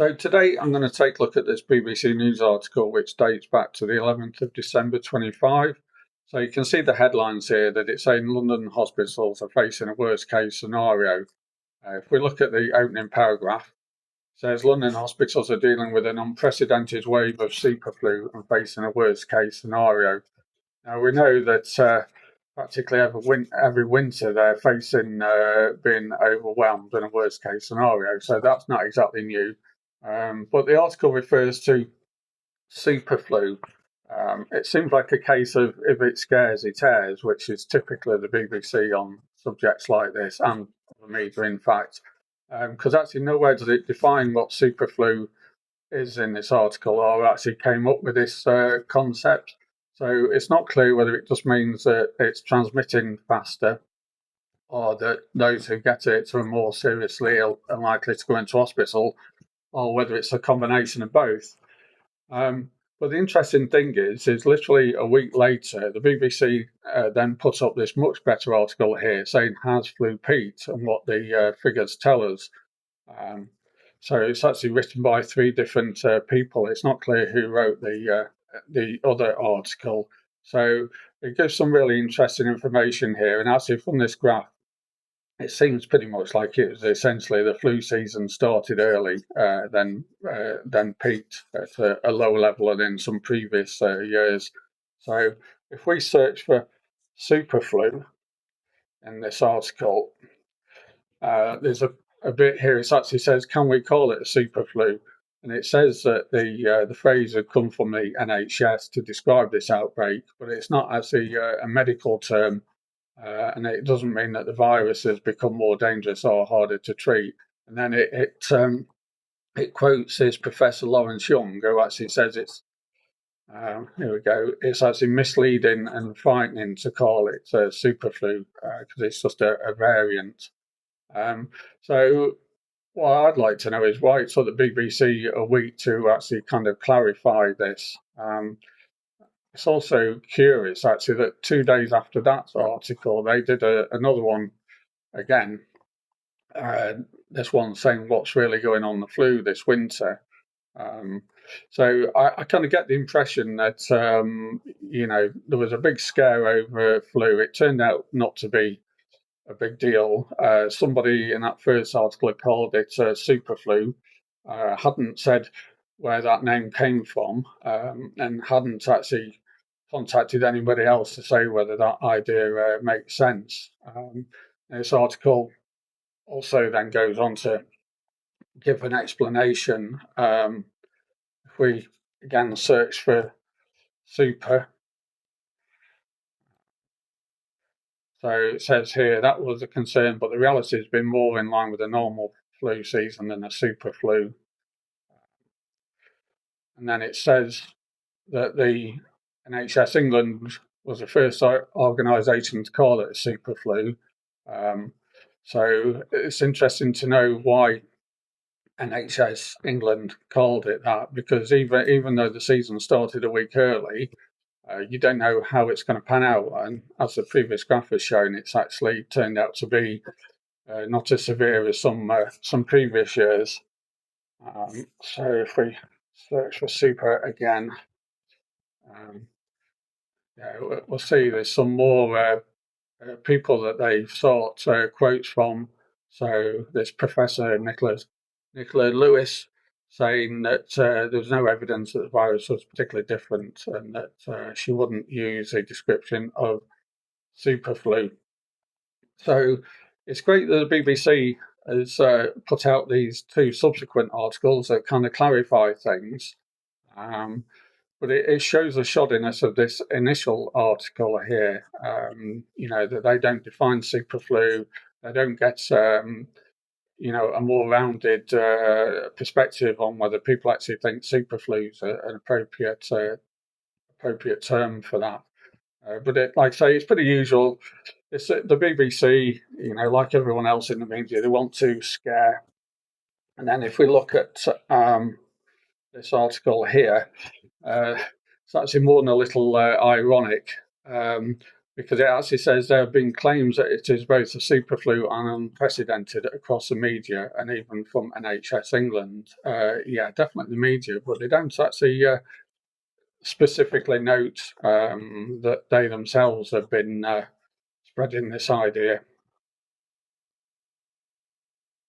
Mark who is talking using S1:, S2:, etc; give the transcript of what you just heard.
S1: So today I'm going to take a look at this BBC News article which dates back to the 11th of December 25. So you can see the headlines here that it's saying London hospitals are facing a worst case scenario. If we look at the opening paragraph, it says London hospitals are dealing with an unprecedented wave of superflu and facing a worst case scenario. Now we know that practically every winter they're facing being overwhelmed in a worst case scenario, so that's not exactly new. But the article refers to superflu. It seems like a case of if it scares, it airs, which is typically the BBC on subjects like this, and the media, in fact, because actually nowhere does it define what superflu is in this article or actually came up with this concept. So it's not clear whether it just means that it's transmitting faster or that those who get it are more seriously ill and likely to go into hospital, or whether it's a combination of both. But the interesting thing is literally a week later, the BBC then put up this much better article here saying, has flu peaked, and what the figures tell us. So it's actually written by three different people. It's not clear who wrote the other article. So it gives some really interesting information here. And actually from this graph, it seems pretty much like it was essentially the flu season started early, then peaked at a lower level than in some previous years. So if we search for superflu in this article, there's a bit here. It actually says, "Can we call it a superflu?" And it says that the phrase had come from the NHS to describe this outbreak, but it's not actually a medical term. And it doesn't mean that the virus has become more dangerous or harder to treat. And then it quotes this Professor Lawrence Young, who actually says here we go, it's actually misleading and frightening to call it superflu because it's just a variant. So what I'd like to know is why it took the BBC a week to actually kind of clarify this. It's also curious, actually, that 2 days after that article, they did another one again. This one saying what's really going on the flu this winter. So I kind of get the impression that, there was a big scare over flu. It turned out not to be a big deal. Somebody in that first article had called it superflu, hadn't said where that name came from, and hadn't actually contacted anybody else to say whether that idea makes sense. This article also then goes on to give an explanation. If we again search for super, so it says here that was a concern, but the reality has been more in line with a normal flu season than a super flu. And then it says that the NHS England was the first organisation to call it a super flu. So it's interesting to know why NHS England called it that, because even though the season started a week early, you don't know how it's going to pan out. And as the previous graph has shown, it's actually turned out to be not as severe as some previous years. So if we search for super again, we'll see there's some more people that they've sought quotes from. So this Professor Nicola Lewis saying that there was no evidence that the virus was particularly different, and that she wouldn't use a description of superflu. So it's great that the BBC has put out these two subsequent articles that kind of clarify things. But it shows the shoddiness of this initial article here. That they don't define superflu, they don't get a more rounded perspective on whether people actually think superflu is an appropriate term for that. But like I say, it's pretty usual. It's the BBC, like everyone else in the media, they want to scare. And then if we look at this article here, it's actually more than a little ironic, because it actually says there have been claims that it is both a super flu and unprecedented across the media and even from NHS England. Yeah, definitely the media, but they don't actually specifically note that they themselves have been spreading this idea.